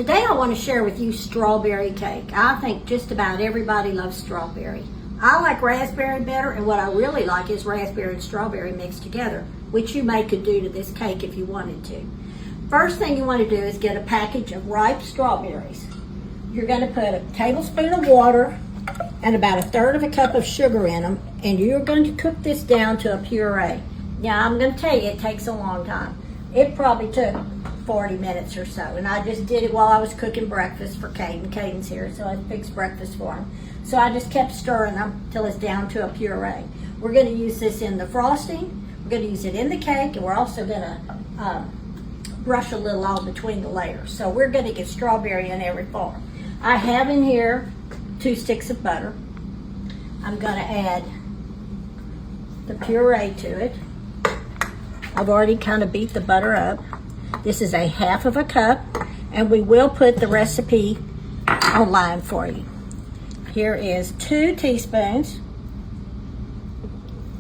Today I want to share with you strawberry cake. I think just about everybody loves strawberry. I like raspberry better, and what I really like is raspberry and strawberry mixed together, which you could do to this cake if you wanted to. First thing you want to do is get a package of ripe strawberries. You're going to put a tablespoon of water and about 1/3 cup of sugar in them, and you're going to cook this down to a puree. Now I'm going to tell you, it takes a long time. It probably took 40 minutes or so, and I just did it while I was cooking breakfast for Caden. Caden's here, so I fixed breakfast for him. So I just kept stirring them till it's down to a puree. We're going to use this in the frosting, we're going to use it in the cake, and we're also going to brush a little all between the layers. So we're going to get strawberry in every form. I have in here 2 sticks of butter. I'm going to add the puree to it. I've already kind of beat the butter up. This is 1/2 cup, and we will put the recipe online for you. Here is 2 teaspoons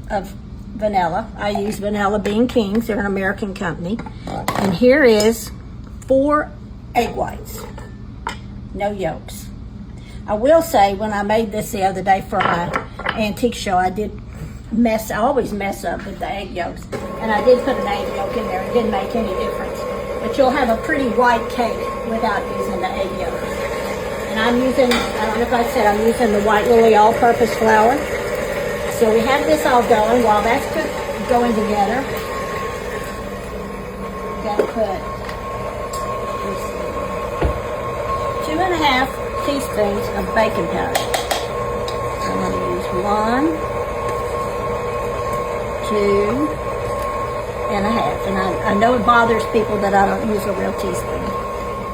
of vanilla. I use Vanilla Bean Kings. They're an American company. And here is 4 egg whites. No yolks. I will say, when I made this the other day for my antique show, I always mess up with the egg yolks. And I did put an egg yolk in there. It didn't make any difference. But you'll have a pretty white cake without using the egg yolk. And I'm using, I don't know if I said, I'm using the White Lily all-purpose flour. So we have this all going. While that's going together, we're going to put 2.5 teaspoons of baking powder. I'm going to use 1, 2.5. And I know it bothers people that I don't use a real teaspoon,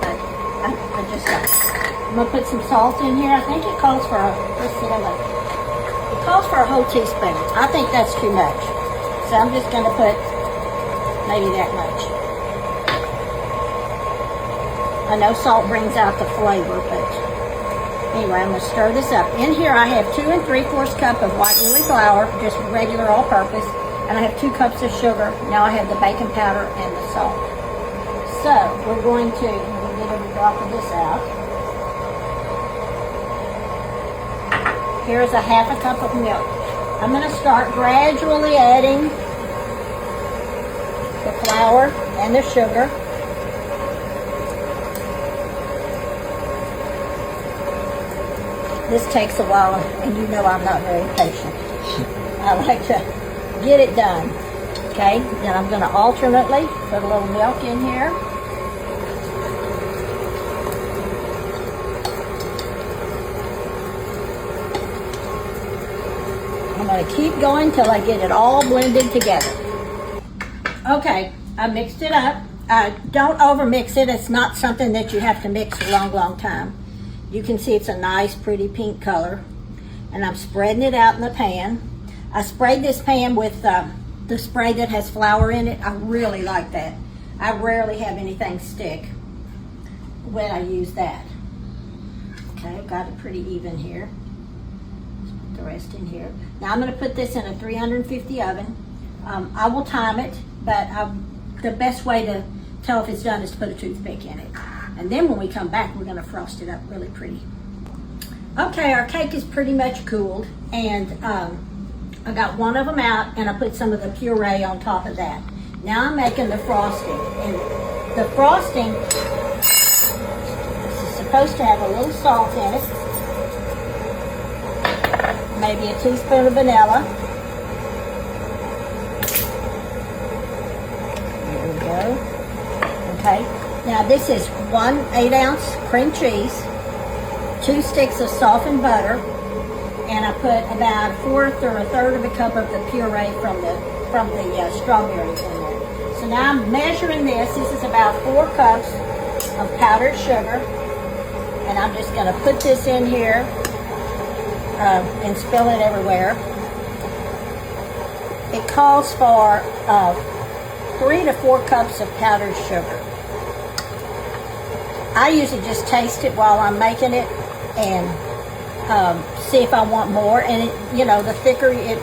but I just don't. I'm going to put some salt in here. I think it calls for it calls for a whole teaspoon. I think that's too much. So I'm just going to put maybe that much. I know salt brings out the flavor, but anyway, I'm going to stir this up. In here I have 2 3/4 cup of white lily flour, just regular all-purpose, and I have 2 cups of sugar. Now I have the baking powder and the salt. So we're going to get every drop of this out. Here's 1/2 cup of milk. I'm going to start gradually adding the flour and the sugar. This takes a while, and you know I'm not very patient. I like to get it done. Okay, then I'm going to alternately put a little milk in here. I'm going to keep going till I get it all blended together. Okay, I mixed it up. Don't over mix it. It's not something that you have to mix a long time. You can see it's a nice, pretty pink color. And I'm spreading it out in the pan. I sprayed this pan with the spray that has flour in it. I really like that. I rarely have anything stick when I use that. Okay, I've got it pretty even here. The rest in here. Now I'm going to put this in a 350 oven. I will time it, but the best way to tell if it's done is to put a toothpick in it. And then when we come back, we're going to frost it up really pretty. Okay, our cake is pretty much cooled, and I got one of them out, and I put some of the puree on top of that. Now I'm making the frosting, and the frosting is supposed to have a little salt in it. Maybe a teaspoon of vanilla. There we go. Okay. Now this is 1 8-ounce cream cheese, 2 sticks of softened butter, and I put about 1/4 or 1/3 cup of the puree from the strawberries in there. So now I'm measuring this. This is about 4 cups of powdered sugar, and I'm just going to put this in here and spill it everywhere. It calls for 3 to 4 cups of powdered sugar. I usually just taste it while I'm making it and see if I want more. And the thicker, it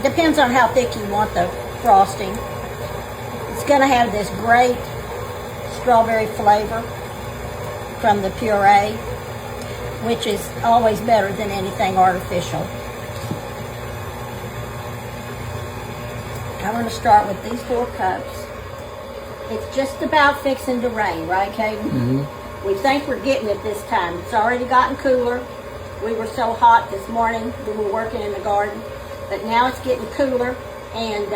depends on how thick you want the frosting. It's going to have this great strawberry flavor. from the puree, which is always better than anything artificial. I'm going to start with these 4 cups. It's just about fixing to rain, right, Caden? Mm-hmm. We think we're getting it this time. It's already gotten cooler. We were so hot this morning. We were working in the garden, but now it's getting cooler. And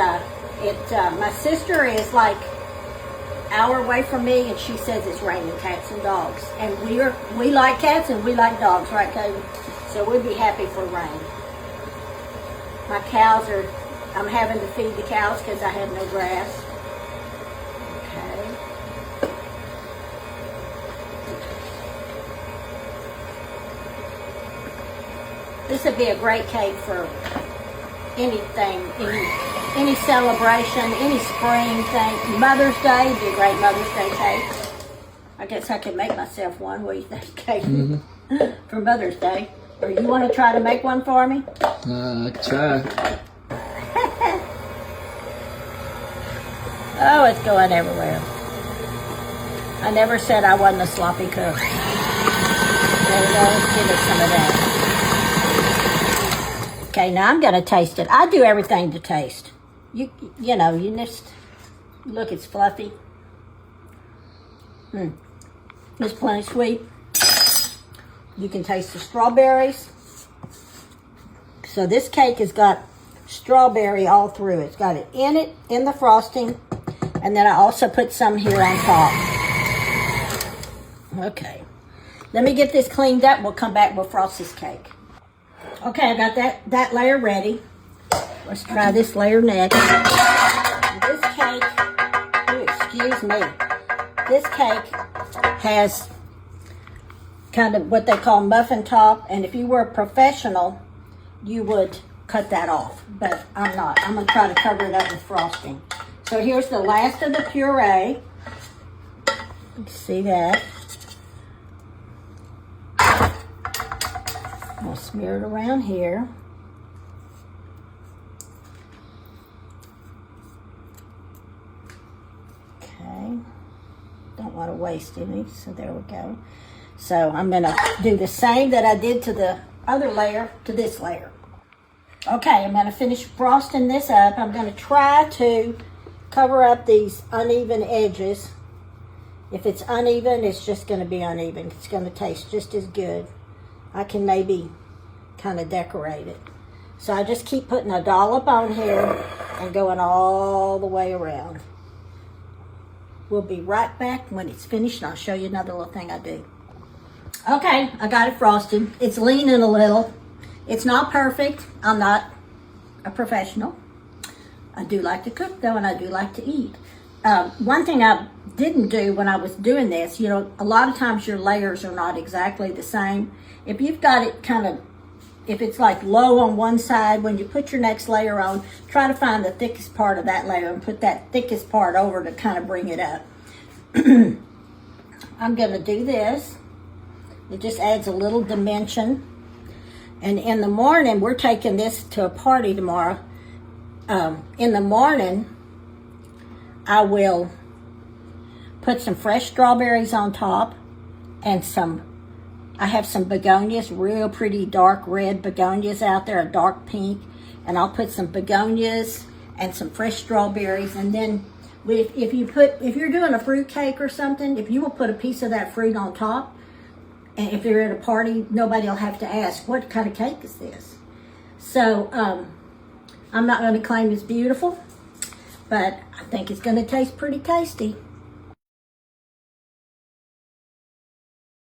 my sister is like an hour away from me, and she says it's raining cats and dogs. And we like cats and we like dogs, right, Caden? So we'd be happy for rain. My cows are. I'm having to feed the cows because I have no grass. Okay. This would be a great cake for anything, any celebration, any spring thing. Mother's Day would be a great Mother's Day cake. I guess I could make myself one. What do you think, Kate? Mm-hmm. For Mother's Day. Or you want to try to make one for me? Try. Oh, it's going everywhere. I never said I wasn't a sloppy cook. There we go. Let's give it some of that. Okay, now I'm going to taste it. I do everything to taste. You know, you just look. It's fluffy. It's plenty sweet. You can taste the strawberries. So this cake has got strawberry all through it. It's got it in the frosting. And then I also put some here on top. Okay. Let me get this cleaned up. We'll come back and we'll frost this cake. Okay, I got that layer ready. Let's try this layer next. This cake, excuse me. This cake has kind of what they call muffin top. And if you were a professional, you would cut that off. But I'm not. I'm going to try to cover it up with frosting. So here's the last of the puree. You can see that. I'll smear it around here. Okay. Don't want to waste any, so there we go. So I'm going to do the same that I did to the other layer to this layer. Okay, I'm going to finish frosting this up. I'm going to try to cover up these uneven edges. If it's uneven, it's just going to be uneven. It's going to taste just as good. I can maybe kind of decorate it. So I just keep putting a dollop on here and going all the way around. We'll be right back when it's finished, and I'll show you another little thing I do. Okay, I got it frosted. It's leaning a little. It's not perfect. I'm not a professional. I do like to cook, though, and I do like to eat. One thing I didn't do when I was doing this, you know, a lot of times your layers are not exactly the same. If you've got it kind of, if it's like low on one side, when you put your next layer on, try to find the thickest part of that layer and put that thickest part over to kind of bring it up. I'm going to do this. It just adds a little dimension. And in the morning, we're taking this to a party tomorrow. In the morning, I will put some fresh strawberries on top and I have some begonias, real pretty dark red begonias out there, a dark pink. And I'll put some begonias and some fresh strawberries. And then if you're doing a fruit cake or something, if you will put a piece of that fruit on top, and if you're at a party, nobody will have to ask, what kind of cake is this? So, I'm not going to claim it's beautiful, but I think it's going to taste pretty tasty.